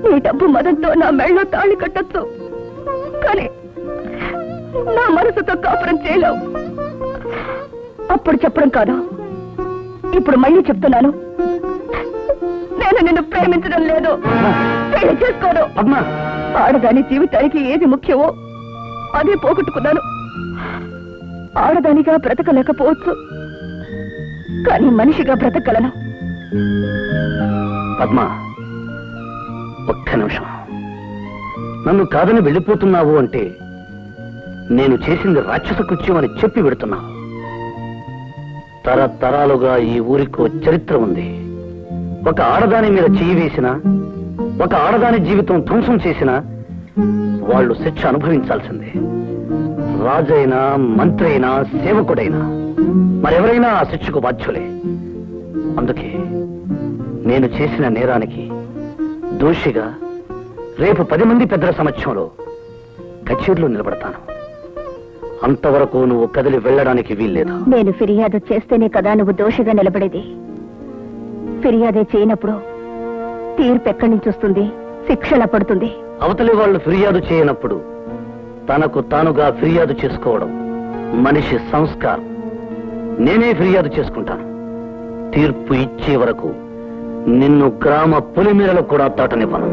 నీ డబ్బు మదంతో నా మెళ్ళలో తాళి కట్టొచ్చు, కానీ నా మనసుతో కాపురం చేయలేవు. అప్పుడు చెప్పడం కాదు, ఇప్పుడు మళ్ళీ చెప్తున్నాను, నేను నిన్ను ప్రేమించడం లేదు, పెళ్లి చేసుకోను. ఆడదాని జీవితానికి ఏది ముఖ్యమో అదే పోగొట్టుకున్నాను. ఆడదానిగా బ్రతకలేకపోవచ్చు, కానీ మనిషిగా బ్రతకగలను. పద్మ, ఒక్క నిమిషం. నన్ను కాదని వెళ్ళిపోతున్నావు అంటే నేను చేసింది రాక్షస కృత్యం అని చెప్పి పెడుతున్నావు. తరతరాలుగా ఈ ఊరికో చరిత్ర ఉంది. ఒక ఆడదాని మీద చెయ్యి వేసినా, ఒక ఆడదాని జీవితం ధ్వంసం చేసినా వాళ్ళు శిక్ష అనుభవించాల్సిందే. రాజైనా, మంత్రి అయినా, సేవకుడైనా, మరెవరైనా ఆ శిక్షకు బాధ్యులే. అందుకే నేను చేసిన నేరానికి దోషిగా రేపు 10 మంది పెద్దల సమక్షంలో కచేరీలో నిలబడతాను. అంతవరకు నువ్వు కదిలి వెళ్ళడానికి వీల్లేదు. నేను ఫిర్యాదు చేస్తేనే కదా నువ్వు దోషిగా నిలబడేది. ఫిర్యాదే చేయనప్పుడు తీర్పు ఎక్కడి నుంచి వస్తుంది, శిక్ష ఎలా పడుతుంది? అవతలి వాళ్ళు ఫిర్యాదు చేయనప్పుడు తనకు తానుగా ఫిర్యాదు చేసుకోవడం మనిషి సంస్కారం. నేనే ఫిర్యాదు చేసుకుంటాను. తీర్పు ఇచ్చే వరకు నిన్ను గ్రామ పులిమేరలో కూడా దాటనివ్వను.